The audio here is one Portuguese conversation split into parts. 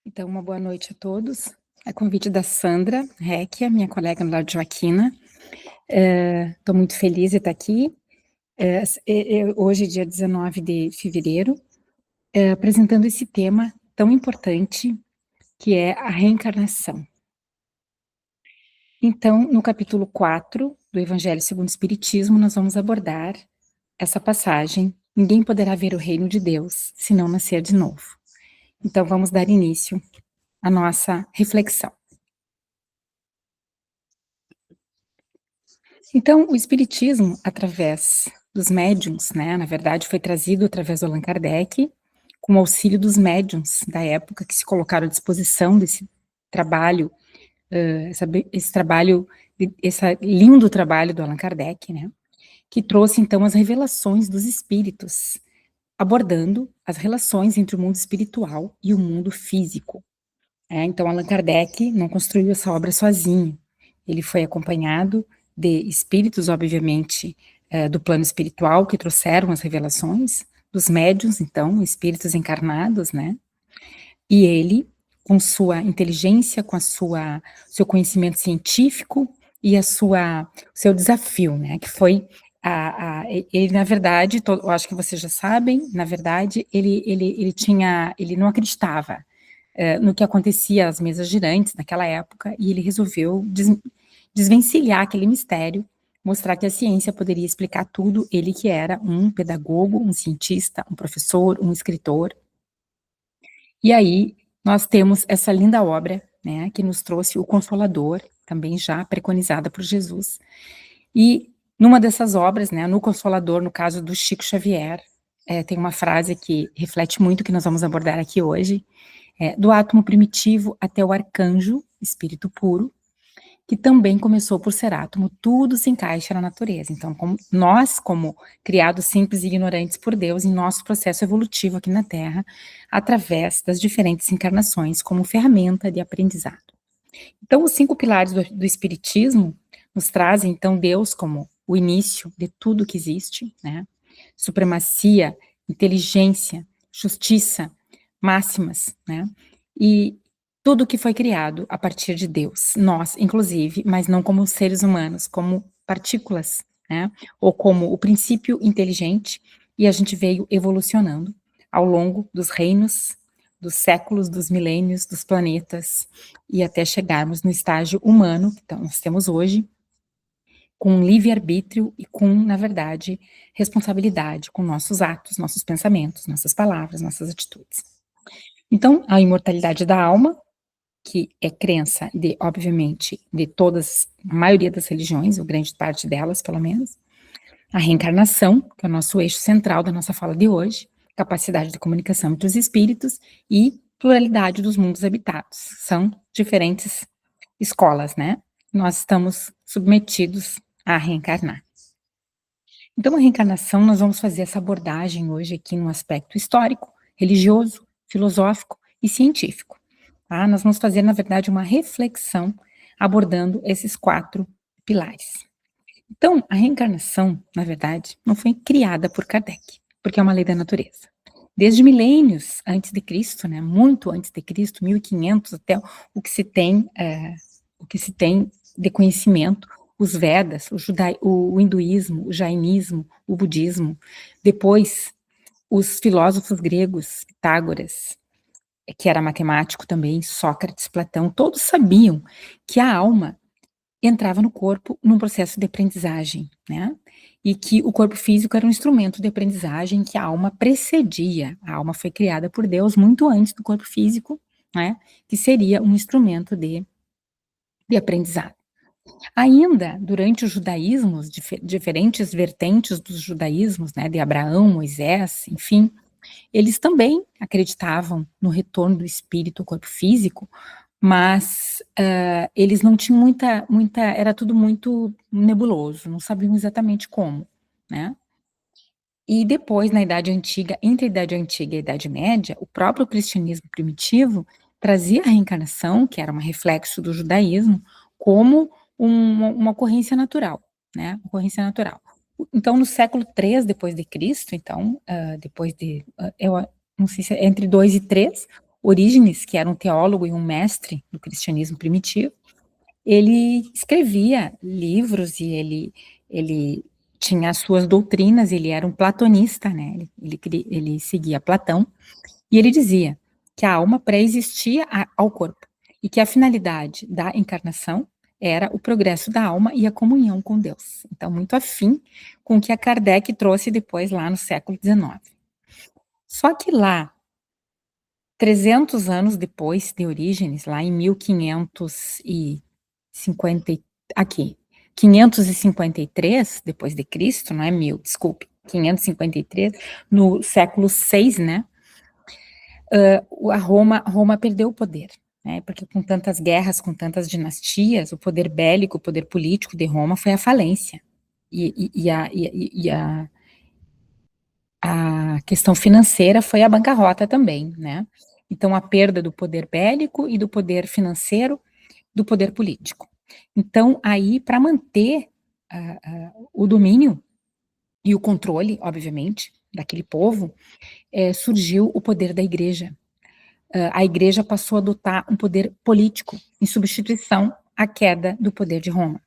Então, uma boa noite a todos. A convite da Sandra Recchia, minha colega no lado de Joaquina. Estou muito feliz de estar aqui. Hoje, dia 19 de fevereiro, apresentando esse tema tão importante, que é a reencarnação. Então, no capítulo 4 do Evangelho segundo o Espiritismo, nós vamos abordar essa passagem: ninguém poderá ver o reino de Deus se não nascer de novo. Então, vamos dar início à nossa reflexão. Então, o espiritismo, através dos médiuns, né, na verdade foi trazido através do Allan Kardec, com o auxílio dos médiuns da época que se colocaram à disposição desse trabalho, esse lindo trabalho do Allan Kardec, né, que trouxe então as revelações dos espíritos, abordando as relações entre o mundo espiritual e o mundo físico. Então, Allan Kardec não construiu essa obra sozinho, ele foi acompanhado de espíritos, obviamente, do plano espiritual, que trouxeram as revelações, dos médiuns, então, espíritos encarnados, né? E ele, com sua inteligência, com seu conhecimento científico e seu desafio, né? Que foi ele, na verdade, eu acho que vocês já sabem, na verdade, ele não acreditava no que acontecia às mesas girantes naquela época, e ele resolveu desvencilhar aquele mistério, mostrar que a ciência poderia explicar tudo, ele que era um pedagogo, um cientista, um professor, um escritor. E aí nós temos essa linda obra, né, que nos trouxe o Consolador, também já preconizada por Jesus. E numa dessas obras, né, no Consolador, no caso do Chico Xavier, tem uma frase que reflete muito o que nós vamos abordar aqui hoje, do átomo primitivo até o arcanjo, espírito puro, que também começou por ser átomo, tudo se encaixa na natureza. Então, como criados simples e ignorantes por Deus, em nosso processo evolutivo aqui na Terra, através das diferentes encarnações, como ferramenta de aprendizado. Então, os 5 pilares do Espiritismo nos trazem, então, Deus como o início de tudo que existe, né? Supremacia, inteligência, justiça, máximas, né? E tudo que foi criado a partir de Deus, nós, inclusive, mas não como seres humanos, como partículas, né? Ou como o princípio inteligente, e a gente veio evolucionando ao longo dos reinos, dos séculos, dos milênios, dos planetas, e até chegarmos no estágio humano, que nós temos hoje, com livre-arbítrio e com, na verdade, responsabilidade com nossos atos, nossos pensamentos, nossas palavras, nossas atitudes. Então, a imortalidade da alma, que é crença de, obviamente, de todas, a maioria das religiões, ou grande parte delas, pelo menos. A reencarnação, que é o nosso eixo central da nossa fala de hoje, capacidade de comunicação entre os espíritos e pluralidade dos mundos habitados. São diferentes escolas, né? Nós estamos submetidos a reencarnar. Então, a reencarnação, nós vamos fazer essa abordagem hoje aqui no aspecto histórico, religioso, filosófico e científico. Tá? Nós vamos fazer, na verdade, uma reflexão abordando esses 4 pilares. Então, a reencarnação, na verdade, não foi criada por Kardec, porque é uma lei da natureza. Desde milênios antes de Cristo, né, muito antes de Cristo, 1500 até o que se tem de conhecimento, os Vedas, o hinduísmo, o jainismo, o budismo, depois os filósofos gregos, Pitágoras, que era matemático também, Sócrates, Platão, todos sabiam que a alma entrava no corpo num processo de aprendizagem, né? E que o corpo físico era um instrumento de aprendizagem que a alma precedia. A alma foi criada por Deus muito antes do corpo físico, né? Que seria um instrumento de aprendizado. Ainda durante o judaísmo, diferentes vertentes dos judaísmos, né? De Abraão, Moisés, enfim, eles também acreditavam no retorno do espírito ao corpo físico, mas eles não tinham era tudo muito nebuloso, não sabiam exatamente como, né? E depois, na Idade Antiga, entre a Idade Antiga e a Idade Média, o próprio cristianismo primitivo trazia a reencarnação, que era um reflexo do judaísmo, como uma ocorrência natural, né? Ocorrência natural. Então, no século III depois de Cristo, então, eu não sei se é entre 2 e 3, Orígenes, que era um teólogo e um mestre do cristianismo primitivo, ele escrevia livros e ele tinha as suas doutrinas, ele era um platonista, né, ele seguia Platão, e ele dizia que a alma pré-existia ao corpo, e que a finalidade da encarnação era o progresso da alma e a comunhão com Deus. Então, muito afim com o que a Kardec trouxe depois lá no século XIX. Só que lá, 300 anos depois de Orígenes, lá em 1550, aqui, 553 depois de Cristo, não é 1000, desculpe, 553, no século VI, né, Roma perdeu o poder, né, porque com tantas guerras, com tantas dinastias, o poder bélico, o poder político de Roma foi à falência, e a questão financeira foi a bancarrota também, né, então a perda do poder bélico e do poder financeiro, do poder político. Então aí, para manter o domínio e o controle, obviamente, daquele povo, surgiu o poder da igreja. A igreja passou a adotar um poder político, em substituição à queda do poder de Roma.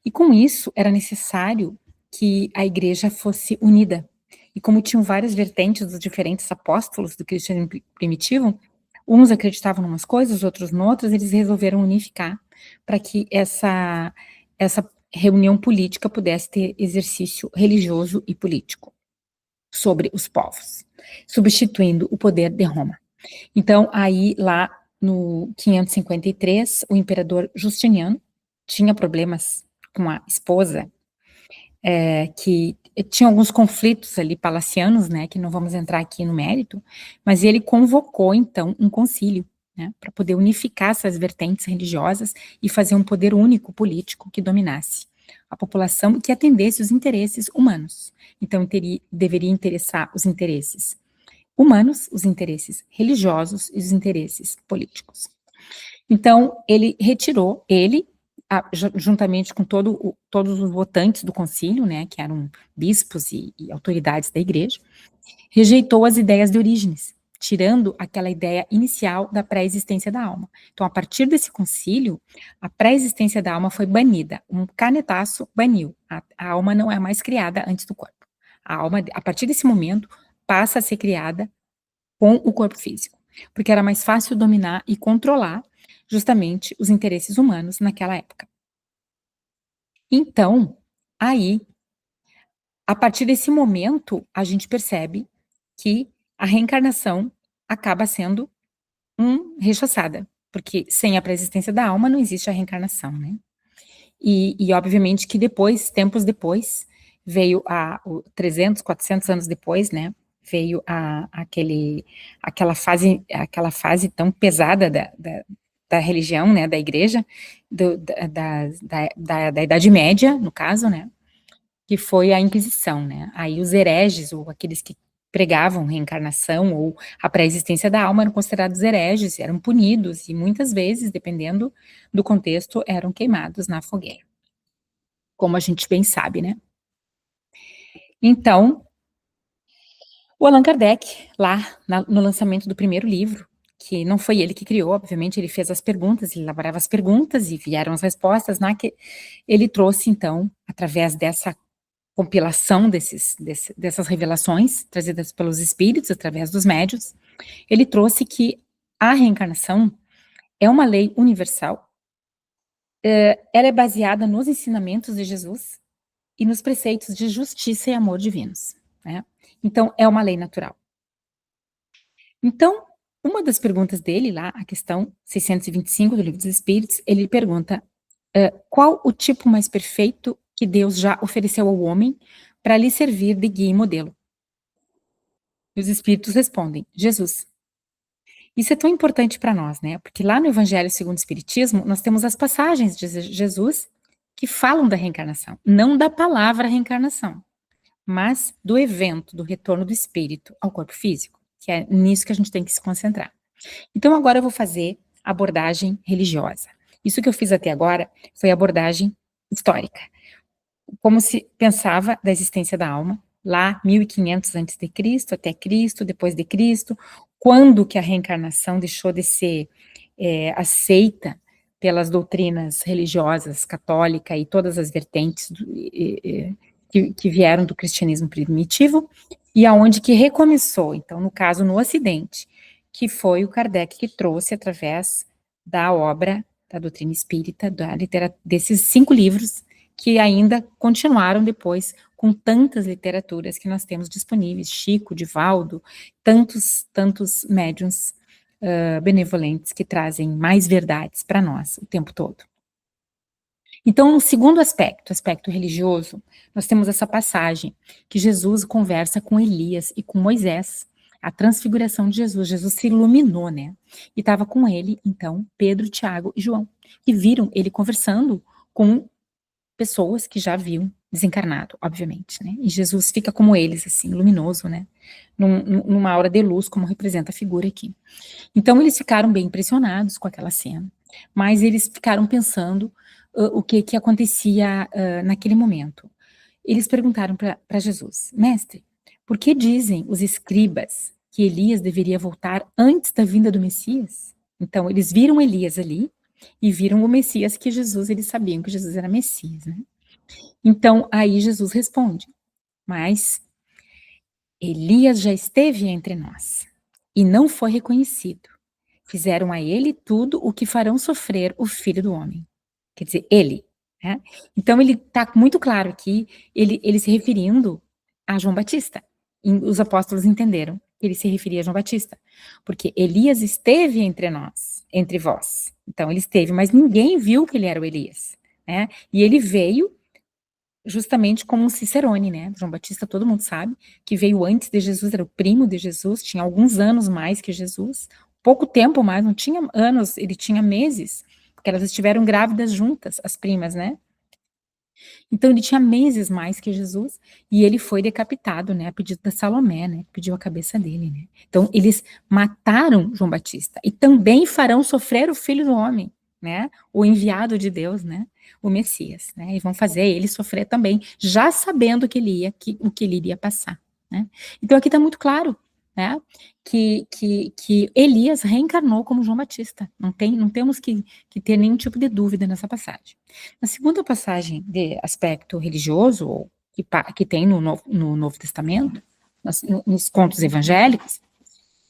E com isso, era necessário que a igreja fosse unida. E como tinham várias vertentes dos diferentes apóstolos do cristianismo primitivo, uns acreditavam em umas coisas, outros em outras, eles resolveram unificar para que essa reunião política pudesse ter exercício religioso e político sobre os povos, substituindo o poder de Roma. Então, aí, lá no 553, o imperador Justiniano tinha problemas com a esposa, que tinha alguns conflitos ali palacianos, né, que não vamos entrar aqui no mérito, mas ele convocou, então, um concílio, né, para poder unificar essas vertentes religiosas e fazer um poder único político que dominasse a população e que atendesse os interesses humanos. Então, deveria interessar os interesses humanos, os interesses religiosos e os interesses políticos. Então, ele retirou, juntamente com todos os votantes do concílio, né, que eram bispos e autoridades da igreja, rejeitou as ideias de Orígenes, tirando aquela ideia inicial da pré-existência da alma. Então, a partir desse concílio, a pré-existência da alma foi banida, um canetaço baniu, a alma não é mais criada antes do corpo. A alma, a partir desse momento, passa a ser criada com o corpo físico, porque era mais fácil dominar e controlar justamente os interesses humanos naquela época. Então, aí, a partir desse momento, a gente percebe que a reencarnação acaba sendo rechaçada, porque sem a pré-existência da alma não existe a reencarnação, né? E obviamente que depois, tempos depois, veio 300, 400 anos depois, né, veio aquela fase tão pesada da religião, né, da igreja, da Idade Média, no caso, né, que foi a Inquisição, né, aí os hereges, ou aqueles que pregavam reencarnação, ou a pré-existência da alma, eram considerados hereges, eram punidos, e muitas vezes, dependendo do contexto, eram queimados na fogueira, como a gente bem sabe, né. Então, o Allan Kardec, lá no lançamento do primeiro livro, que não foi ele que criou, obviamente, ele fez as perguntas, ele elaborava as perguntas e vieram as respostas, né, que ele trouxe, então, através dessa compilação dessas revelações, trazidas pelos espíritos, através dos médiuns, ele trouxe que a reencarnação é uma lei universal, ela é baseada nos ensinamentos de Jesus e nos preceitos de justiça e amor divinos, né? Então, é uma lei natural. Então, uma das perguntas dele lá, a questão 625 do Livro dos Espíritos, ele pergunta, qual o tipo mais perfeito que Deus já ofereceu ao homem para lhe servir de guia e modelo? E os espíritos respondem, Jesus. Isso é tão importante para nós, né? Porque lá no Evangelho segundo o Espiritismo, nós temos as passagens de Jesus que falam da reencarnação, não da palavra reencarnação, mas do evento, do retorno do espírito ao corpo físico, que é nisso que a gente tem que se concentrar. Então, agora eu vou fazer abordagem religiosa. Isso que eu fiz até agora foi abordagem histórica. Como se pensava da existência da alma, lá 1500 antes de Cristo, até Cristo, depois de Cristo, quando que a reencarnação deixou de ser aceita pelas doutrinas religiosas, católica e todas as vertentes que vieram do cristianismo primitivo, e aonde que recomeçou, então, no caso, no Ocidente, que foi o Kardec que trouxe através da obra da doutrina espírita, desses 5 livros, que ainda continuaram depois com tantas literaturas que nós temos disponíveis, Chico, Divaldo, tantos médiuns benevolentes que trazem mais verdades para nós o tempo todo. Então, no segundo aspecto religioso, nós temos essa passagem que Jesus conversa com Elias e com Moisés, a transfiguração de Jesus. Jesus se iluminou, né? E estava com ele, então, Pedro, Tiago e João, que viram ele conversando com pessoas que já haviam desencarnado, obviamente, né? E Jesus fica como eles, assim, luminoso, né? Numa aura de luz, como representa a figura aqui. Então, eles ficaram bem impressionados com aquela cena, mas eles ficaram pensando o que acontecia naquele momento. Eles perguntaram para Jesus: Mestre, por que dizem os escribas que Elias deveria voltar antes da vinda do Messias? Então, eles viram Elias ali e viram o Messias, que Jesus, eles sabiam que Jesus era Messias, né? Então, aí Jesus responde: mas Elias já esteve entre nós e não foi reconhecido. Fizeram a ele tudo o que farão sofrer o Filho do Homem. Quer dizer, ele, né? Então ele está muito claro aqui, ele se referindo a João Batista. E os apóstolos entenderam que ele se referia a João Batista, porque Elias esteve entre nós, entre vós. Então ele esteve, mas ninguém viu que ele era o Elias, né? E ele veio justamente como um cicerone, né? João Batista, todo mundo sabe, que veio antes de Jesus, era o primo de Jesus, tinha alguns anos mais que Jesus, pouco tempo mais, não tinha anos, ele tinha meses, porque elas estiveram grávidas juntas, as primas, né? Então ele tinha meses mais que Jesus, e ele foi decapitado, né, a pedido da Salomé, né, que pediu a cabeça dele, né? Então eles mataram João Batista, e também farão sofrer o Filho do Homem, né, o enviado de Deus, né, o Messias, né, e vão fazer ele sofrer também, já sabendo que o que ele iria passar, né? Então aqui está muito claro, né, que Elias reencarnou como João Batista, não temos que ter nenhum tipo de dúvida nessa passagem. Na segunda passagem de aspecto religioso, que tem no Novo Testamento, nos contos evangélicos,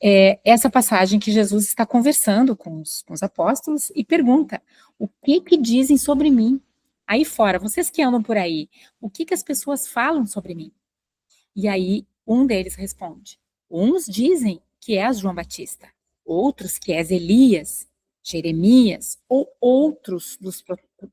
é essa passagem que Jesus está conversando com os apóstolos e pergunta: o que dizem sobre mim? Aí fora, vocês que andam por aí, o que as pessoas falam sobre mim? E aí um deles responde: uns dizem que és João Batista, outros que és Elias, Jeremias ou outros dos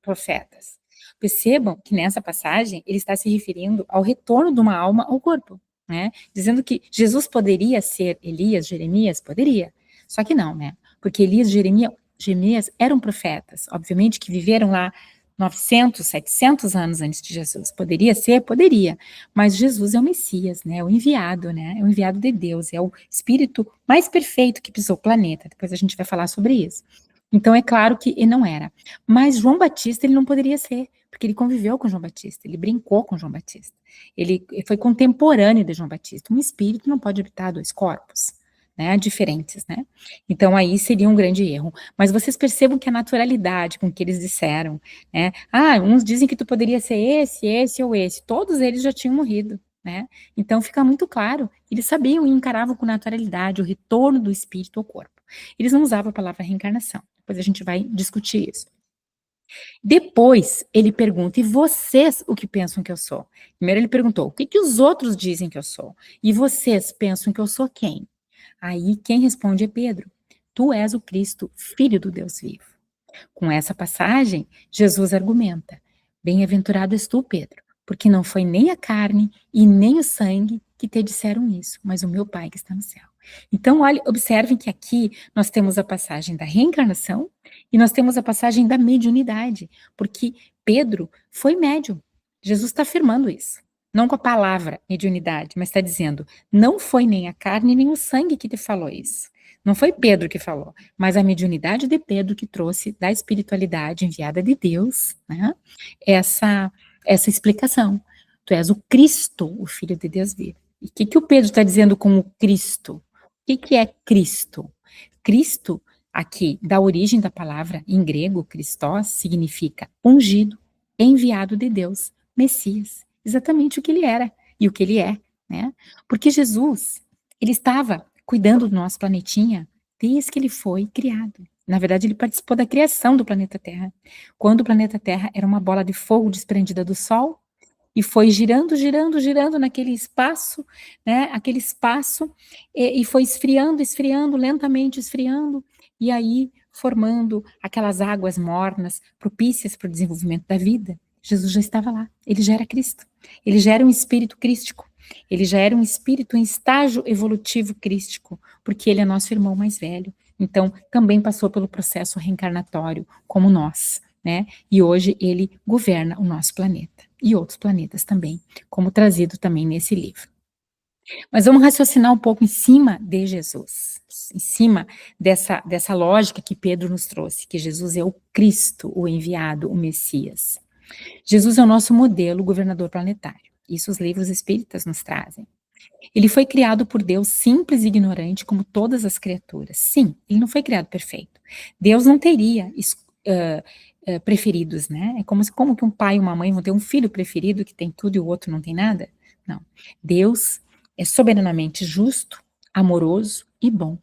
profetas. Percebam que nessa passagem ele está se referindo ao retorno de uma alma ao corpo, né? Dizendo que Jesus poderia ser Elias, Jeremias, poderia, só que não, né? Porque Elias, Jeremias eram profetas, obviamente que viveram lá 900, 700 anos antes de Jesus. Poderia ser? Poderia. Mas Jesus é o Messias, né? É o enviado, né? É o enviado de Deus. É o espírito mais perfeito que pisou o planeta. Depois a gente vai falar sobre isso. Então é claro que ele não era. Mas João Batista ele não poderia ser, porque ele conviveu com João Batista, ele brincou com João Batista. Ele foi contemporâneo de João Batista. Um espírito não pode habitar dois corpos, né? Diferentes, né? Então aí seria um grande erro. Mas vocês percebam que a naturalidade com que eles disseram, né? Ah, uns dizem que tu poderia ser esse ou esse. Todos eles já tinham morrido, né? Então fica muito claro. Eles sabiam e encaravam com naturalidade o retorno do espírito ao corpo. Eles não usavam a palavra reencarnação. Depois a gente vai discutir isso. Depois ele pergunta: e vocês o que pensam que eu sou? Primeiro ele perguntou: o que os outros dizem que eu sou? E vocês pensam que eu sou quem? Aí quem responde é Pedro: tu és o Cristo, filho do Deus vivo. Com essa passagem, Jesus argumenta: bem-aventurado és tu, Pedro, porque não foi nem a carne e nem o sangue que te disseram isso, mas o meu Pai que está no céu. Então, olha, observem que aqui nós temos a passagem da reencarnação e nós temos a passagem da mediunidade, porque Pedro foi médium. Jesus está afirmando isso. Não com a palavra mediunidade, mas está dizendo: não foi nem a carne nem o sangue que te falou isso. Não foi Pedro que falou, mas a mediunidade de Pedro que trouxe da espiritualidade enviada de Deus, né, essa explicação. Tu és o Cristo, o Filho de Deus vivo. E o que o Pedro está dizendo com o Cristo? Que é Cristo? Cristo, aqui, da origem da palavra em grego, Christos, significa ungido, enviado de Deus, Messias. Exatamente o que ele era e o que ele é, né? Porque Jesus, ele estava cuidando do nosso planetinha desde que ele foi criado. Na verdade, ele participou da criação do planeta Terra. Quando o planeta Terra era uma bola de fogo desprendida do Sol, e foi girando, girando, girando naquele espaço, né? Aquele espaço, e foi esfriando, esfriando, lentamente esfriando, e aí formando aquelas águas mornas, propícias para o desenvolvimento da vida. Jesus já estava lá, ele já era Cristo, ele já era um espírito crístico, ele já era um espírito em estágio evolutivo crístico, porque ele é nosso irmão mais velho. Então, também passou pelo processo reencarnatório, como nós, né? E hoje ele governa o nosso planeta e outros planetas também, como trazido também nesse livro. Mas vamos raciocinar um pouco em cima de Jesus, em cima dessa lógica que Pedro nos trouxe, que Jesus é o Cristo, o enviado, o Messias. Jesus é o nosso modelo governador planetário. Isso os livros espíritas nos trazem. Ele foi criado por Deus simples e ignorante, como todas as criaturas. Sim, ele não foi criado perfeito. Deus não teria preferidos, né? É como que um pai e uma mãe vão ter um filho preferido que tem tudo e o outro não tem nada? Não. Deus é soberanamente justo, amoroso e bom.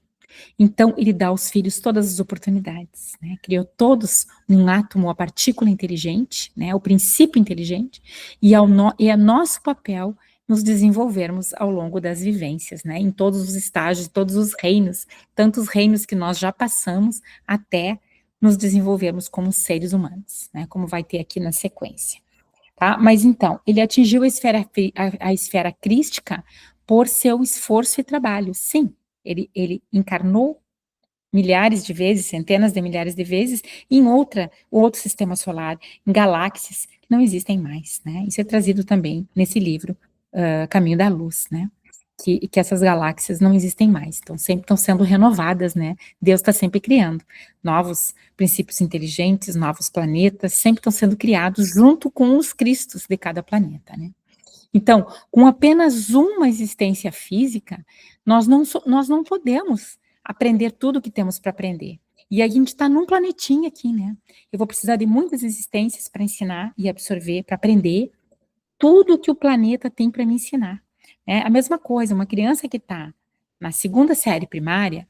Então, ele dá aos filhos todas as oportunidades, né? Criou todos um átomo, a partícula inteligente, né? O princípio inteligente, e é nosso papel nos desenvolvermos ao longo das vivências, né? Em todos os estágios, todos os reinos, tantos reinos que nós já passamos até nos desenvolvermos como seres humanos, né? Como vai ter aqui na sequência, tá? Mas então, ele atingiu a esfera crística por seu esforço e trabalho, sim. Ele encarnou milhares de vezes, centenas de milhares de vezes, em outro sistema solar, em galáxias que não existem mais, né? Isso é trazido também nesse livro, Caminho da Luz, né? Que essas galáxias não existem mais, então sempre estão sendo renovadas, né? Deus está sempre criando novos princípios inteligentes, novos planetas, sempre estão sendo criados junto com os cristos de cada planeta, né? Então, com apenas uma existência física, nós não podemos aprender tudo o que temos para aprender. E a gente está num planetinha aqui, né? Eu vou precisar de muitas existências para ensinar e absorver, para aprender tudo que o planeta tem para me ensinar. É a mesma coisa, uma criança que está na segunda série primária,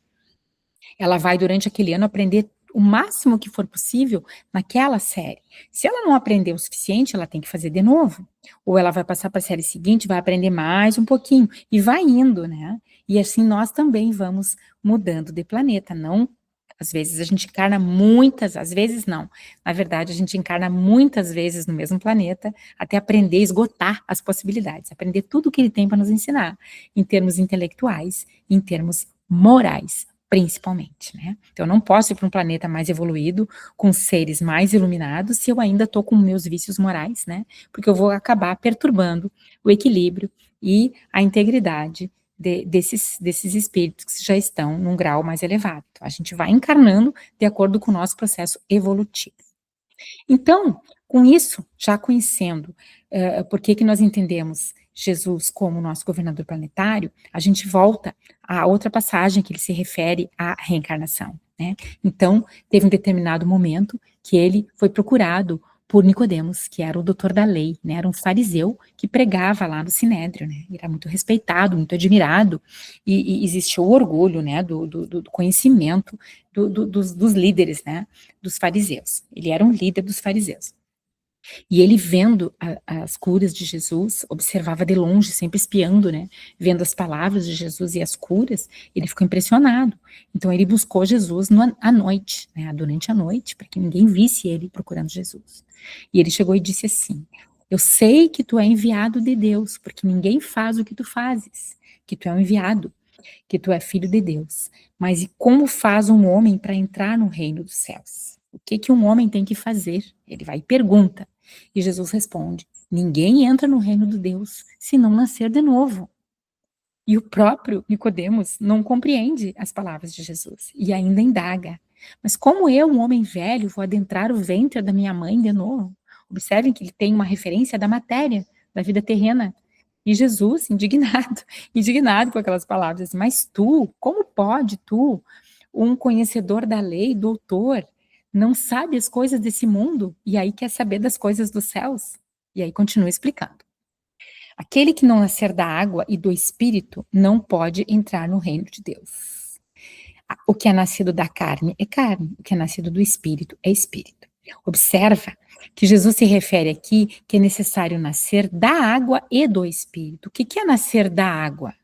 ela vai, durante aquele ano, aprender o máximo que for possível naquela série. Se ela não aprender o suficiente, ela tem que fazer de novo. Ou ela vai passar para a série seguinte, vai aprender mais um pouquinho, e vai indo, né? E assim nós também vamos mudando de planeta, não. Às vezes a gente encarna muitas, às vezes não. Na verdade, a gente encarna muitas vezes no mesmo planeta, até aprender, esgotar as possibilidades, aprender tudo o que ele tem para nos ensinar, em termos intelectuais, em termos morais, principalmente, né? Então, eu não posso ir para um planeta mais evoluído, com seres mais iluminados, se eu ainda estou com meus vícios morais, né? Porque eu vou acabar perturbando o equilíbrio e a integridade desses espíritos que já estão num grau mais elevado. Então, a gente vai encarnando de acordo com o nosso processo evolutivo. Então, com isso, já conhecendo por que nós entendemos Jesus como nosso governador planetário, a gente volta a outra passagem que ele se refere à reencarnação, né? Então, teve um determinado momento que ele foi procurado por Nicodemos, que era o doutor da lei, né? Era um fariseu que pregava lá no Sinédrio, né? Ele era muito respeitado, muito admirado, e existia o orgulho, né? Do conhecimento dos líderes, né? Dos fariseus. Ele era um líder dos fariseus. E ele vendo as curas de Jesus, observava de longe, sempre espiando, né? Vendo as palavras de Jesus e as curas, ele ficou impressionado. Então ele buscou Jesus à noite, né? Durante a noite, para que ninguém visse ele procurando Jesus. E ele chegou e disse assim: eu sei que tu é enviado de Deus, porque ninguém faz o que tu fazes, que tu é um enviado, que tu é filho de Deus. Mas e como faz um homem para entrar no reino dos céus? O que um homem tem que fazer? Ele vai e pergunta. E Jesus responde: ninguém entra no reino de Deus se não nascer de novo. E o próprio Nicodemos não compreende as palavras de Jesus e ainda indaga: mas como eu, um homem velho, vou adentrar o ventre da minha mãe de novo? Observem que ele tem uma referência da matéria, da vida terrena. E Jesus, indignado, indignado com aquelas palavras, mas tu, como pode tu, um conhecedor da lei, doutor, não sabe as coisas desse mundo e aí quer saber das coisas dos céus? E aí continua explicando. Aquele que não nascer da água e do espírito não pode entrar no reino de Deus. O que é nascido da carne é carne, o que é nascido do espírito é espírito. Observa que Jesus se refere aqui que é necessário nascer da água e do espírito. O que é nascer da água?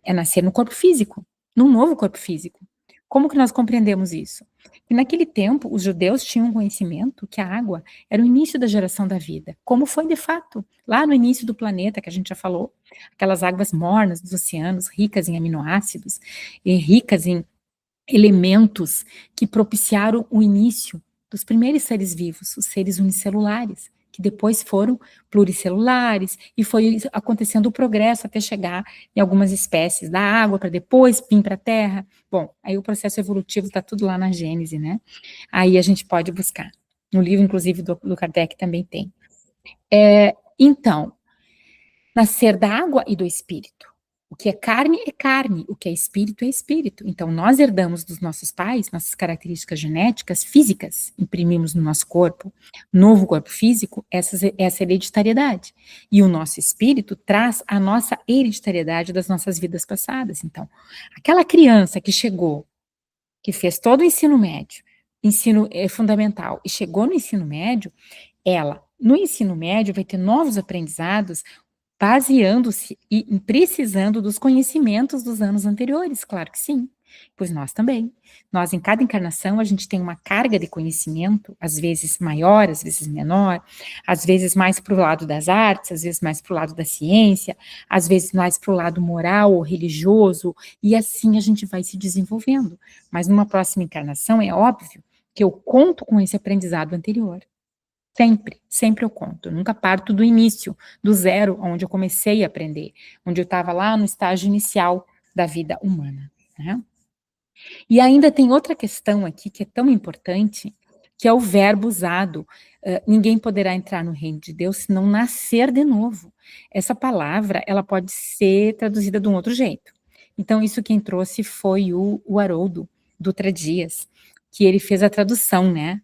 É nascer no corpo físico, num novo corpo físico. Como que nós compreendemos isso? Que naquele tempo os judeus tinham conhecimento que a água era o início da geração da vida, como foi de fato, lá no início do planeta, que a gente já falou, aquelas águas mornas dos oceanos, ricas em aminoácidos, e ricas em elementos que propiciaram o início dos primeiros seres vivos, os seres unicelulares, que depois foram pluricelulares, e foi acontecendo o progresso até chegar em algumas espécies da água, para depois vir para a terra. Bom, aí o processo evolutivo está tudo lá na Gênese, né? Aí a gente pode buscar. No livro, inclusive, do Kardec também tem. Então, nascer da água e do espírito. O que é carne, o que é espírito. Então, nós herdamos dos nossos pais nossas características genéticas, físicas, imprimimos no nosso corpo, novo corpo físico, essa hereditariedade. E o nosso espírito traz a nossa hereditariedade das nossas vidas passadas. Então, aquela criança que chegou, que fez todo o ensino médio, ensino fundamental, e chegou no ensino médio, ela, no ensino médio, vai ter novos aprendizados, baseando-se e precisando dos conhecimentos dos anos anteriores, claro que sim, pois nós também. Nós, em cada encarnação, a gente tem uma carga de conhecimento, às vezes maior, às vezes menor, às vezes mais para o lado das artes, às vezes mais para o lado da ciência, às vezes mais para o lado moral ou religioso, e assim a gente vai se desenvolvendo. Mas numa próxima encarnação, é óbvio que eu conto com esse aprendizado anterior. Sempre, sempre eu conto. Eu nunca parto do início, do zero, onde eu comecei a aprender, onde eu estava lá no estágio inicial da vida humana, né? E ainda tem outra questão aqui que é tão importante, que é o verbo usado. Ninguém poderá entrar no reino de Deus se não nascer de novo. Essa palavra, ela pode ser traduzida de um outro jeito. Então, isso quem trouxe foi o Haroldo Dutra Dias, que ele fez a tradução, né,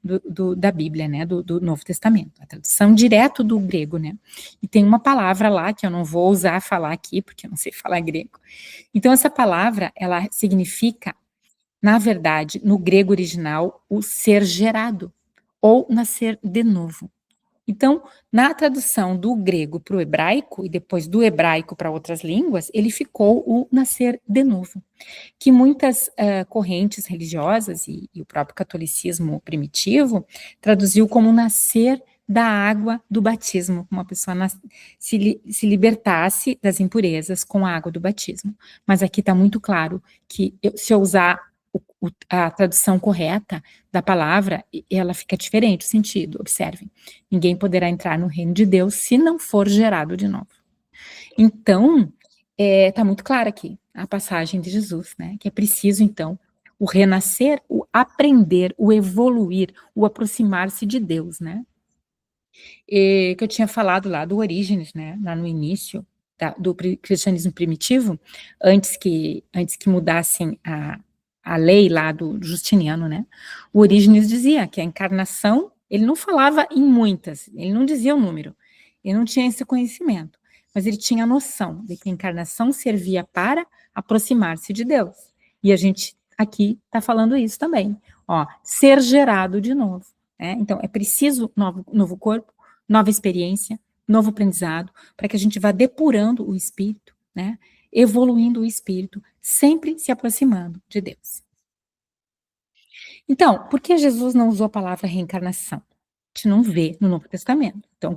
da Bíblia, né, do Novo Testamento, a tradução direto do grego, né, e tem uma palavra lá que eu não vou usar falar aqui, porque eu não sei falar grego. Então, essa palavra, ela significa, na verdade, no grego original, o ser gerado, ou nascer de novo. Então, na tradução do grego para o hebraico, e depois do hebraico para outras línguas, ele ficou o nascer de novo, que muitas correntes religiosas e o próprio catolicismo primitivo traduziu como nascer da água do batismo, uma pessoa se libertasse das impurezas com a água do batismo. Mas aqui está muito claro que se eu usar a tradução correta da palavra, ela fica diferente o sentido, observem. Ninguém poderá entrar no reino de Deus se não for gerado de novo. Então, está muito clara aqui a passagem de Jesus, né? Que é preciso, então, o renascer, o aprender, o evoluir, o aproximar-se de Deus, né? Que eu tinha falado lá do Orígenes, né? Lá no início do cristianismo primitivo, antes que mudassem a lei lá do Justiniano, né? O Orígenes dizia que a encarnação, ele não falava em muitas, ele não dizia o número, ele não tinha esse conhecimento, mas ele tinha a noção de que a encarnação servia para aproximar-se de Deus. E a gente aqui está falando isso também, ó, ser gerado de novo, né? Então, é preciso novo corpo, nova experiência, novo aprendizado, para que a gente vá depurando o espírito, né? Evoluindo o espírito, sempre se aproximando de Deus. Então, por que Jesus não usou a palavra reencarnação? A gente não vê no Novo Testamento. Então,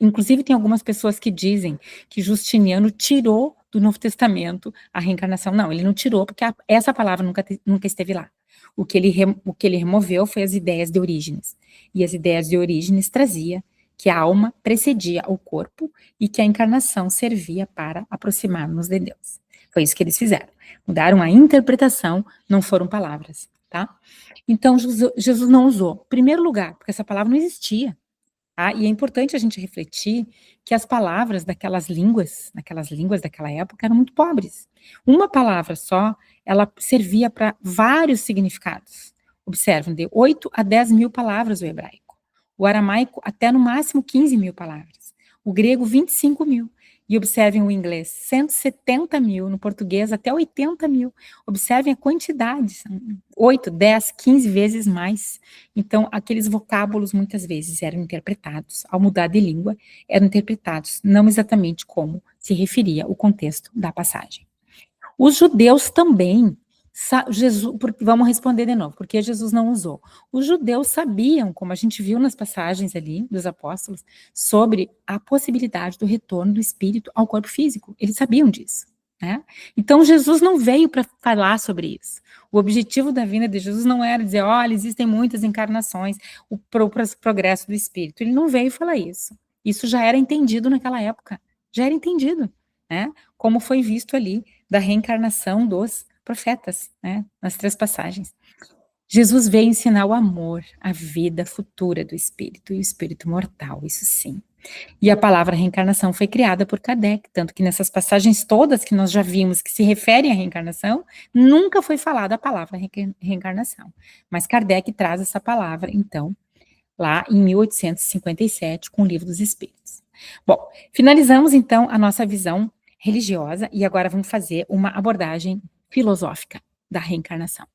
inclusive tem algumas pessoas que dizem que Justiniano tirou do Novo Testamento a reencarnação. Não, ele não tirou, porque essa palavra nunca esteve lá. O que ele removeu foi as ideias de Orígenes. E as ideias de Orígenes trazia que a alma precedia o corpo e que a encarnação servia para aproximar-nos de Deus. Foi isso que eles fizeram. Mudaram a interpretação, não foram palavras, tá? Então, Jesus não usou. Em primeiro lugar, porque essa palavra não existia. tá? E é importante a gente refletir que as palavras daquelas línguas daquela época eram muito pobres. Uma palavra só, ela servia para vários significados. Observem, de 8 a 10 mil palavras o hebraico. O aramaico, até no máximo 15 mil palavras. O grego, 25 mil. E observem o inglês, 170 mil. No português, até 80 mil. Observem a quantidade, são 8, 10, 15 vezes mais. Então, aqueles vocábulos muitas vezes eram interpretados, ao mudar de língua, eram interpretados não exatamente como se referia o contexto da passagem. Os judeus também, vamos responder de novo, porque Jesus não usou. Os judeus sabiam, como a gente viu nas passagens ali dos apóstolos, sobre a possibilidade do retorno do espírito ao corpo físico. Eles sabiam disso, né? Então Jesus não veio para falar sobre isso. O objetivo da vinda de Jesus não era dizer, olha, existem muitas encarnações, o progresso do espírito. Ele não veio falar isso. Isso já era entendido naquela época, já era entendido, né? Como foi visto ali da reencarnação dos profetas, né? Nas 3 passagens. Jesus veio ensinar o amor, a vida futura do espírito e o espírito mortal, isso sim. E a palavra reencarnação foi criada por Kardec, tanto que nessas passagens todas que nós já vimos que se referem à reencarnação, nunca foi falada a palavra reencarnação. Mas Kardec traz essa palavra, então, lá em 1857, com o Livro dos Espíritos. Bom, finalizamos então a nossa visão religiosa e agora vamos fazer uma abordagem filosófica da reencarnação.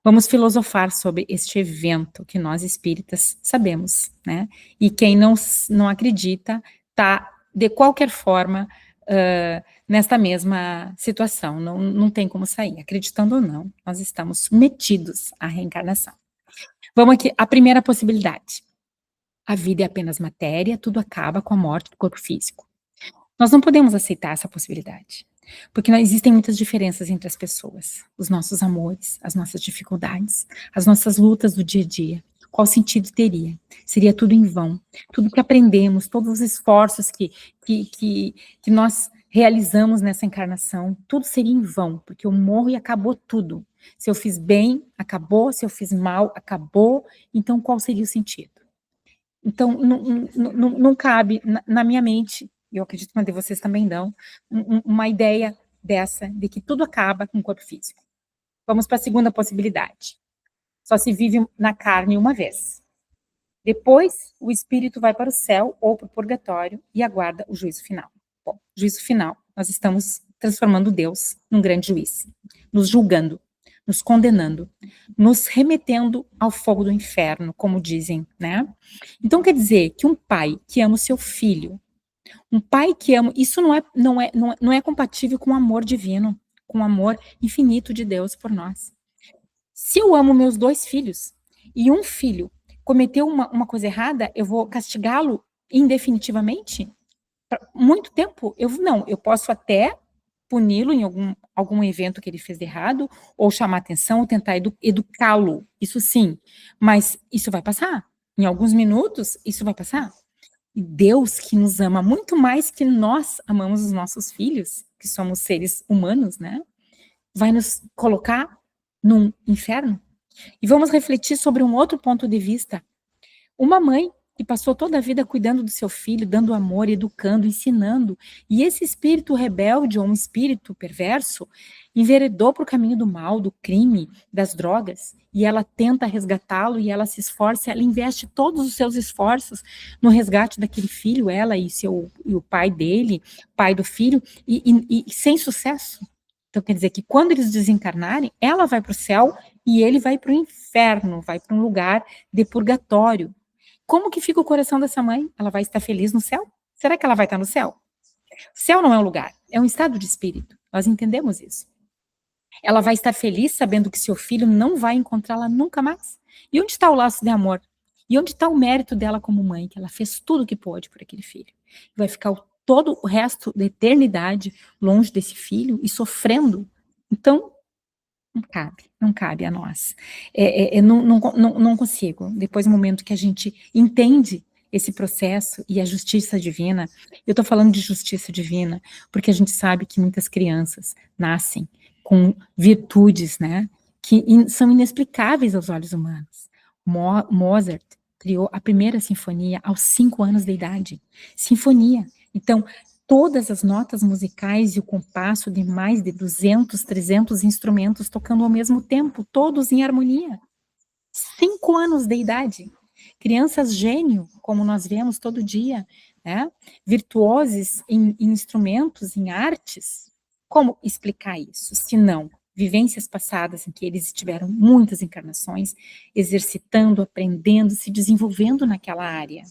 Vamos filosofar sobre este evento que nós espíritas sabemos, né? E quem não acredita está, de qualquer forma, nesta mesma situação, não tem como sair, acreditando ou não, nós estamos metidos à reencarnação. Vamos aqui, a primeira possibilidade. A vida é apenas matéria, tudo acaba com a morte do corpo físico. Nós não podemos aceitar essa possibilidade, porque existem muitas diferenças entre as pessoas, os nossos amores, as nossas dificuldades, as nossas lutas do dia a dia. Qual sentido teria? Seria tudo em vão. Tudo que aprendemos, todos os esforços que nós realizamos nessa encarnação, tudo seria em vão, porque eu morro e acabou tudo. Se eu fiz bem, acabou. Se eu fiz mal, acabou. Então, qual seria o sentido? Então, não cabe na minha mente, e eu acredito que na de vocês também não, uma ideia dessa, de que tudo acaba com o corpo físico. Vamos para a segunda possibilidade. Só se vive na carne uma vez. Depois, o espírito vai para o céu ou para o purgatório e aguarda o juízo final. Bom, juízo final, nós estamos transformando Deus num grande juiz, nos julgando, nos condenando, nos remetendo ao fogo do inferno, como dizem, né? Então quer dizer que um pai que ama o seu filho, um pai que ama, isso não é compatível com o amor divino, com o amor infinito de Deus por nós. Se eu amo meus 2 filhos e um filho cometeu uma coisa errada, eu vou castigá-lo indefinitivamente? Muito tempo? Eu posso até puni-lo em algum evento que ele fez de errado, ou chamar atenção, ou tentar educá-lo, isso sim, mas isso vai passar. Em alguns minutos, isso vai passar. E Deus, que nos ama muito mais que nós amamos os nossos filhos, que somos seres humanos, né? Vai nos colocar num inferno? E vamos refletir sobre um outro ponto de vista. Uma mãe que passou toda a vida cuidando do seu filho, dando amor, educando, ensinando, e esse espírito rebelde ou um espírito perverso enveredou para o caminho do mal, do crime, das drogas, e ela tenta resgatá-lo e ela se esforça, ela investe todos os seus esforços no resgate daquele filho, ela e o pai dele, pai do filho, e sem sucesso. Então quer dizer que quando eles desencarnarem, ela vai para o céu e ele vai para o inferno, vai para um lugar de purgatório. Como que fica o coração dessa mãe? Ela vai estar feliz no céu? Será que ela vai estar no céu? O céu não é um lugar, é um estado de espírito. Nós entendemos isso. Ela vai estar feliz sabendo que seu filho não vai encontrá-la nunca mais. E onde está o laço de amor? E onde está o mérito dela como mãe, que ela fez tudo o que pôde por aquele filho? Vai ficar todo o resto da eternidade longe desse filho e sofrendo. Então, não cabe a nós. Não consigo. Depois do momento que a gente entende esse processo e a justiça divina, eu estou falando de justiça divina, porque a gente sabe que muitas crianças nascem com virtudes, né, que são inexplicáveis aos olhos humanos. Mozart, criou a primeira sinfonia aos 5 anos de idade. Sinfonia. Então, todas as notas musicais e o compasso de mais de 200, 300 instrumentos tocando ao mesmo tempo, todos em harmonia. 5 anos de idade. Crianças gênio, como nós vemos todo dia, né? Virtuosos em instrumentos, em artes. Como explicar isso? Se não, vivências passadas em que eles tiveram muitas encarnações, exercitando, aprendendo, se desenvolvendo naquela área.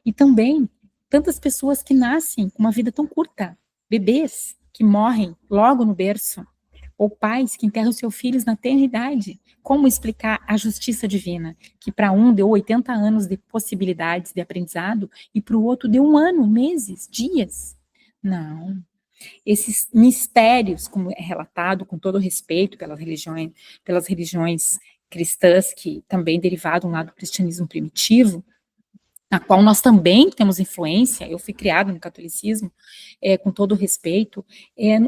E também, tantas pessoas que nascem com uma vida tão curta, bebês que morrem logo no berço, ou pais que enterram seus filhos na tenra idade. Como explicar a justiça divina? Que para um deu 80 anos de possibilidades de aprendizado e para o outro deu 1 ano, meses, dias. Não. Esses mistérios, como é relatado com todo respeito pelas religiões cristãs, que também derivaram lá do cristianismo primitivo, na qual nós também temos influência, eu fui criada no catolicismo, com todo respeito,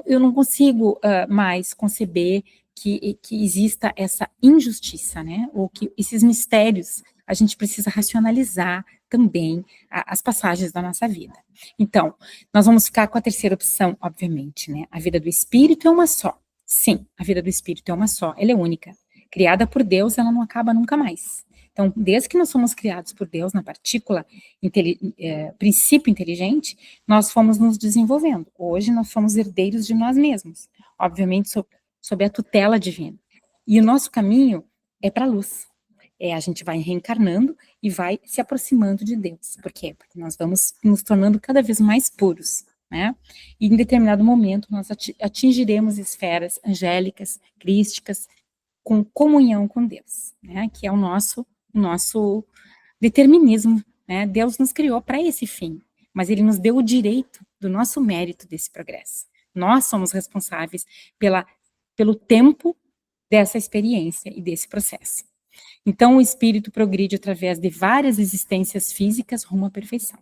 eu não consigo mais conceber que exista essa injustiça, né, ou que esses mistérios, a gente precisa racionalizar também as passagens da nossa vida. Então, nós vamos ficar com a terceira opção, obviamente, né, a vida do espírito é uma só. Sim, a vida do espírito é uma só, ela é única. Criada por Deus, ela não acaba nunca mais. Então, desde que nós somos criados por Deus na partícula, princípio inteligente, nós fomos nos desenvolvendo. Hoje nós somos herdeiros de nós mesmos, obviamente sob a tutela divina. E o nosso caminho é para a luz. A gente vai reencarnando e vai se aproximando de Deus. Por quê? Porque nós vamos nos tornando cada vez mais puros, né? E em determinado momento nós atingiremos esferas angélicas, crísticas, com comunhão com Deus, né? Que é o nosso determinismo, né? Deus nos criou para esse fim, mas Ele nos deu o direito do nosso mérito desse progresso. Nós somos responsáveis pelo tempo dessa experiência e desse processo. Então, o espírito progride através de várias existências físicas rumo à perfeição.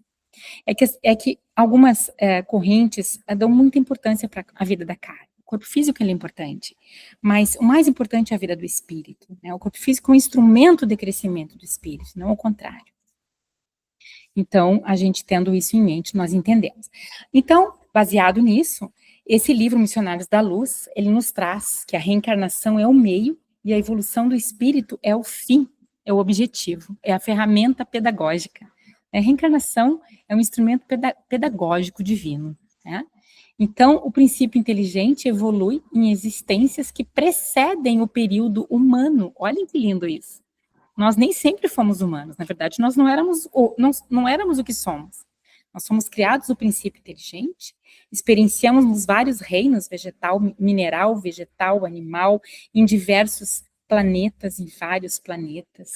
É que algumas correntes dão muita importância para a vida da carne. O corpo físico ele é importante, mas o mais importante é a vida do espírito, né? O corpo físico é um instrumento de crescimento do espírito, não o contrário. Então, a gente tendo isso em mente, nós entendemos. Então, baseado nisso, esse livro Missionários da Luz, ele nos traz que a reencarnação é o meio e a evolução do espírito é o fim, é o objetivo, é a ferramenta pedagógica. A reencarnação é um instrumento pedagógico divino, né? Então, o princípio inteligente evolui em existências que precedem o período humano. Olhem que lindo isso. Nós nem sempre fomos humanos, na verdade, nós não éramos o que somos. Nós somos criados no princípio inteligente, experienciamos nos vários reinos, vegetal, mineral, vegetal, animal, em diversos planetas, em vários planetas.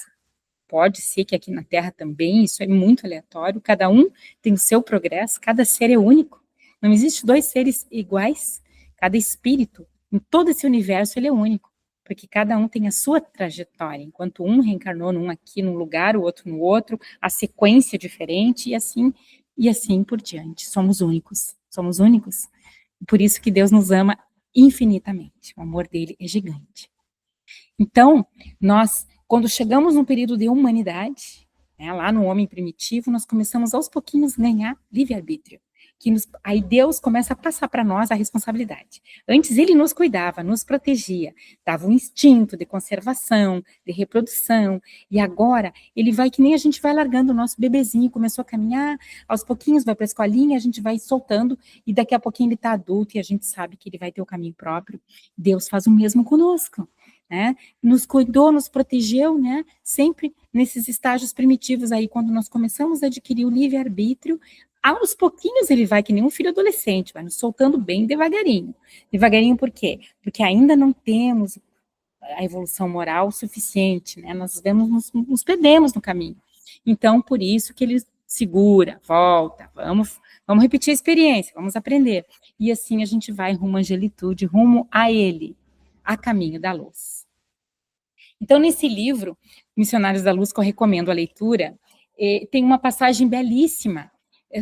Pode ser que aqui na Terra também, isso é muito aleatório, cada um tem o seu progresso, cada ser é único. Não existe 2 seres iguais, cada espírito, em todo esse universo, ele é único, porque cada um tem a sua trajetória, enquanto um reencarnou num aqui num lugar, o outro no outro, a sequência é diferente, e assim por diante. Somos únicos. Por isso que Deus nos ama infinitamente, o amor dele é gigante. Então, nós, quando chegamos num período de humanidade, né, lá no homem primitivo, nós começamos aos pouquinhos a ganhar livre-arbítrio. Aí Deus começa a passar para nós a responsabilidade. Antes ele nos cuidava, nos protegia, dava um instinto de conservação, de reprodução, e agora ele vai, que nem a gente vai largando o nosso bebezinho, começou a caminhar, aos pouquinhos vai para a escolinha, a gente vai soltando, e daqui a pouquinho ele está adulto, e a gente sabe que ele vai ter o caminho próprio. Deus faz o mesmo conosco, né? Nos cuidou, nos protegeu, né? Sempre nesses estágios primitivos aí, quando nós começamos a adquirir o livre-arbítrio, aos pouquinhos ele vai, que nem um filho adolescente, vai nos soltando bem devagarinho. Devagarinho por quê? Porque ainda não temos a evolução moral suficiente, né? Nós nos perdemos no caminho. Então, por isso que ele segura, volta, vamos repetir a experiência, vamos aprender. E assim a gente vai rumo à angelitude, rumo a ele, a caminho da luz. Então, nesse livro, Missionários da Luz, que eu recomendo a leitura, tem uma passagem belíssima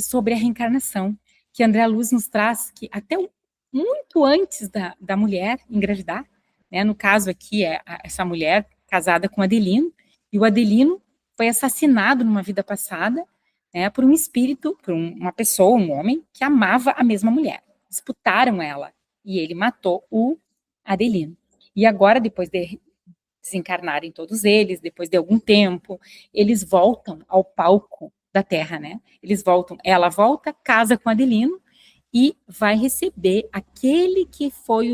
sobre a reencarnação, que André Luiz nos traz, que até muito antes da mulher engravidar, né, no caso aqui essa mulher casada com Adelino, e o Adelino foi assassinado numa vida passada, né, por um espírito, por uma pessoa, um homem, que amava a mesma mulher. Disputaram ela, e ele matou o Adelino. E agora, depois de desencarnarem todos eles, depois de algum tempo, eles voltam ao palco da Terra, né? Eles voltam, ela volta, casa com Adelino, e vai receber aquele que foi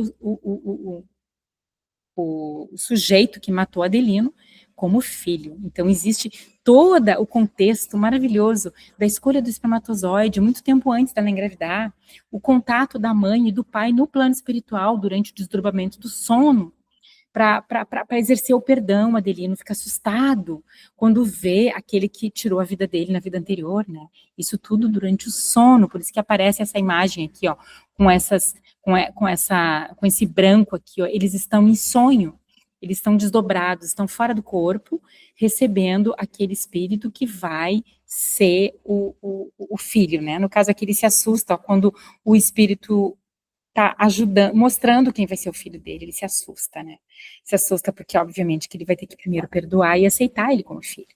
o sujeito que matou Adelino como filho. Então, existe todo o contexto maravilhoso da escolha do espermatozoide, muito tempo antes dela engravidar, o contato da mãe e do pai no plano espiritual durante o desdobramento do sono, para exercer o perdão. Adelino fica assustado quando vê aquele que tirou a vida dele na vida anterior, né? Isso tudo durante o sono, por isso que aparece essa imagem aqui, ó, com esse branco aqui, ó, eles estão em sonho, eles estão desdobrados, estão fora do corpo, recebendo aquele espírito que vai ser o filho, né? No caso aqui ele se assusta, ó, quando o espírito tá ajudando, mostrando quem vai ser o filho dele, ele se assusta, né? Se assusta porque, obviamente, que ele vai ter que primeiro perdoar e aceitar ele como filho.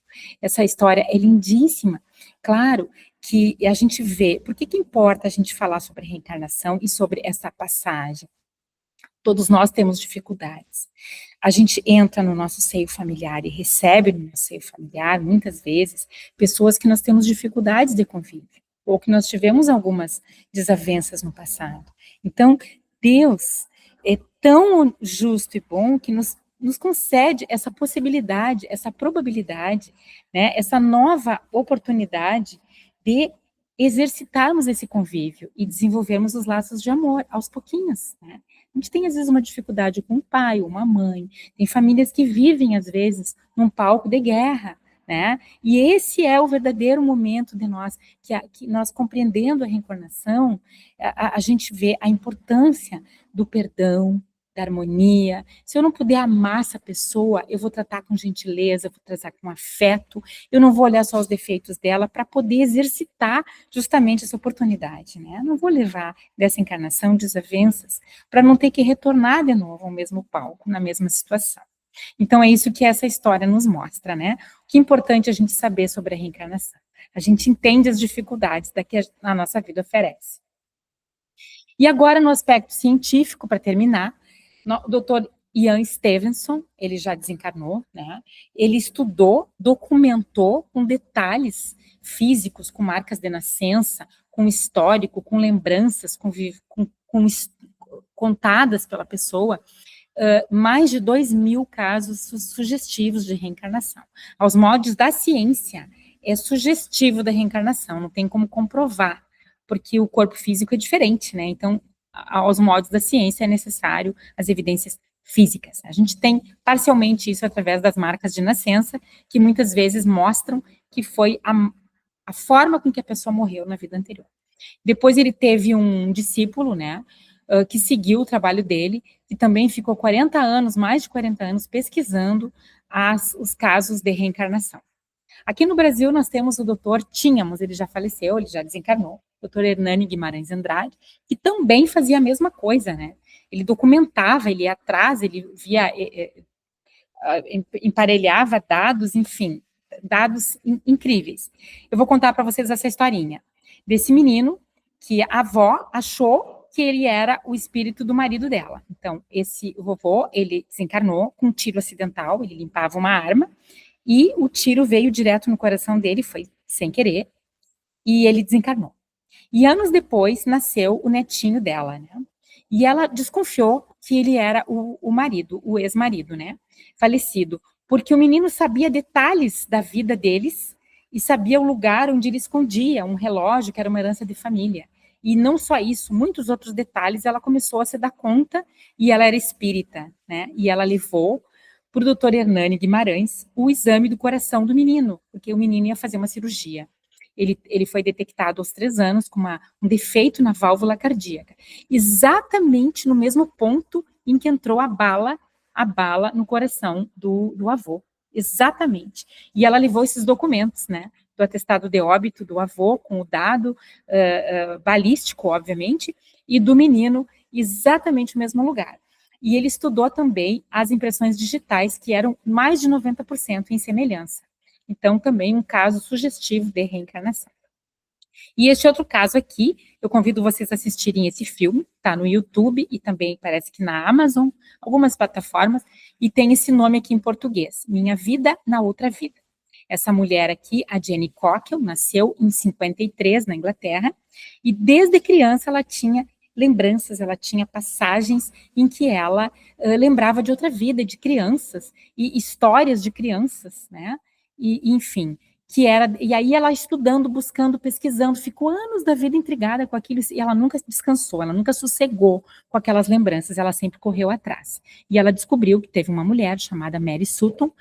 Essa história é lindíssima. Claro que a gente vê, por que importa a gente falar sobre reencarnação e sobre essa passagem? Todos nós temos dificuldades. A gente entra no nosso seio familiar e recebe no nosso seio familiar, muitas vezes, pessoas que nós temos dificuldades de convívio, ou que nós tivemos algumas desavenças no passado. Então, Deus é tão justo e bom que nos concede essa possibilidade, essa probabilidade, né, essa nova oportunidade de exercitarmos esse convívio e desenvolvermos os laços de amor aos pouquinhos, né? A gente tem, às vezes, uma dificuldade com um pai ou uma mãe, tem famílias que vivem, às vezes, num palco de guerra, né? E esse é o verdadeiro momento de nós, que nós compreendendo a reencarnação, a gente vê a importância do perdão, da harmonia. Se eu não puder amar essa pessoa, eu vou tratar com gentileza, vou tratar com afeto, eu não vou olhar só os defeitos dela para poder exercitar justamente essa oportunidade, né? Eu não vou levar dessa encarnação desavenças para não ter que retornar de novo ao mesmo palco, na mesma situação. Então, é isso que essa história nos mostra, né? O que é importante a gente saber sobre a reencarnação. A gente entende as dificuldades da que a nossa vida oferece. E agora, no aspecto científico, para terminar, o doutor Ian Stevenson, ele já desencarnou, né? Ele estudou, documentou com detalhes físicos, com marcas de nascença, com histórico, com lembranças, contadas pela pessoa, mais de 2.000 casos sugestivos de reencarnação. Aos moldes da ciência, é sugestivo da reencarnação, não tem como comprovar, porque o corpo físico é diferente, né? Então, aos moldes da ciência é necessário as evidências físicas. A gente tem parcialmente isso através das marcas de nascença, que muitas vezes mostram que foi a forma com que a pessoa morreu na vida anterior. Depois ele teve um discípulo, né, que seguiu o trabalho dele, e também ficou 40 anos, mais de 40 anos, pesquisando os casos de reencarnação. Aqui no Brasil nós temos o tínhamos, ele já faleceu, ele já desencarnou, doutor Hernani Guimarães Andrade, que também fazia a mesma coisa, né? Ele documentava, ele ia atrás, ele via, emparelhava dados, enfim, dados incríveis. Eu vou contar para vocês essa historinha desse menino que a avó achou que ele era o espírito do marido dela. Então, o vovô, ele desencarnou com um tiro acidental, ele limpava uma arma, e o tiro veio direto no coração dele, foi sem querer, e ele desencarnou. E anos depois, nasceu o netinho dela, né? E ela desconfiou que ele era o marido, o ex-marido, né? Falecido, porque o menino sabia detalhes da vida deles e sabia o lugar onde ele escondia um relógio, que era uma herança de família. E não só isso, muitos outros detalhes, ela começou a se dar conta, e ela era espírita, né? E ela levou para o doutor Hernani Guimarães o exame do coração do menino, porque o menino ia fazer uma cirurgia. Ele foi detectado aos 3 anos com um defeito na válvula cardíaca, exatamente no mesmo ponto em que entrou a bala no coração do avô, exatamente. E ela levou esses documentos, né, do atestado de óbito do avô, com o dado balístico, obviamente, e do menino, exatamente no mesmo lugar. E ele estudou também as impressões digitais, que eram mais de 90% em semelhança. Então, também um caso sugestivo de reencarnação. E este outro caso aqui, eu convido vocês a assistirem esse filme, tá no YouTube e também parece que na Amazon, algumas plataformas, e tem esse nome aqui em português, Minha Vida na Outra Vida. Essa mulher aqui, a Jenny Cockle, nasceu em 53 na Inglaterra, e desde criança ela tinha lembranças, ela tinha passagens em que ela lembrava de outra vida, de crianças, e histórias de crianças, né? E, enfim, e aí ela estudando, buscando, pesquisando, ficou anos da vida intrigada com aquilo, e ela nunca descansou, ela nunca sossegou com aquelas lembranças, ela sempre correu atrás. E ela descobriu que teve uma mulher chamada Mary Sutton,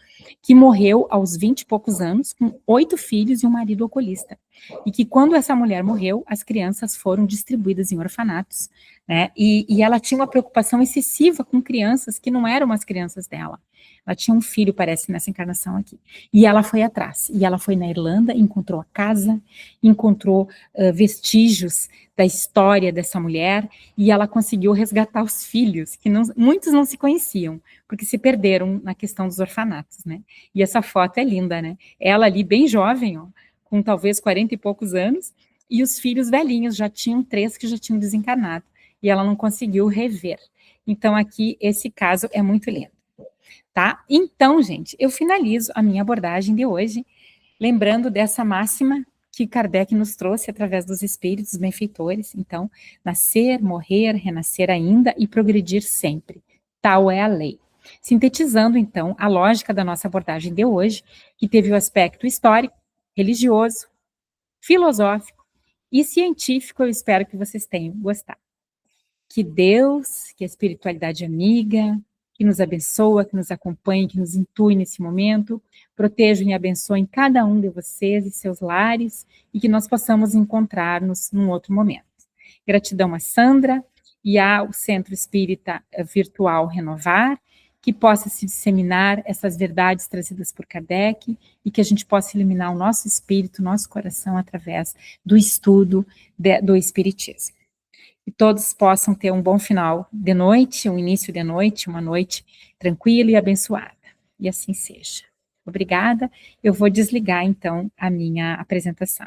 que morreu aos 20 e poucos anos, com 8 filhos e um marido alcoolista. E que quando essa mulher morreu, as crianças foram distribuídas em orfanatos, né? E ela tinha uma preocupação excessiva com crianças que não eram as crianças dela. Ela tinha um filho, parece, nessa encarnação aqui. E ela foi atrás. E ela foi na Irlanda, encontrou a casa, encontrou vestígios da história dessa mulher, e ela conseguiu resgatar os filhos, que muitos não se conheciam, porque se perderam na questão dos orfanatos, né? E essa foto é linda, né? Ela ali bem jovem, ó, com talvez 40 e poucos anos, e os filhos velhinhos, já tinham 3 que já tinham desencarnado, e ela não conseguiu rever. Então aqui, esse caso é muito lindo. Tá? Então, gente, eu finalizo a minha abordagem de hoje, lembrando dessa máxima que Kardec nos trouxe através dos espíritos benfeitores. Então, nascer, morrer, renascer ainda e progredir sempre. Tal é a lei. Sintetizando, então, a lógica da nossa abordagem de hoje, que teve o aspecto histórico, religioso, filosófico e científico, eu espero que vocês tenham gostado. Que Deus, que a espiritualidade amiga, que nos abençoa, que nos acompanhe, que nos intui nesse momento, protejam e abençoem cada um de vocês e seus lares, e que nós possamos encontrar-nos num outro momento. Gratidão a Sandra e ao Centro Espírita Virtual Renovar, que possa se disseminar essas verdades trazidas por Kardec, e que a gente possa iluminar o nosso espírito, o nosso coração, através do estudo do Espiritismo. E todos possam ter um bom final de noite, um início de noite, uma noite tranquila e abençoada. E assim seja. Obrigada. Eu vou desligar, então, a minha apresentação.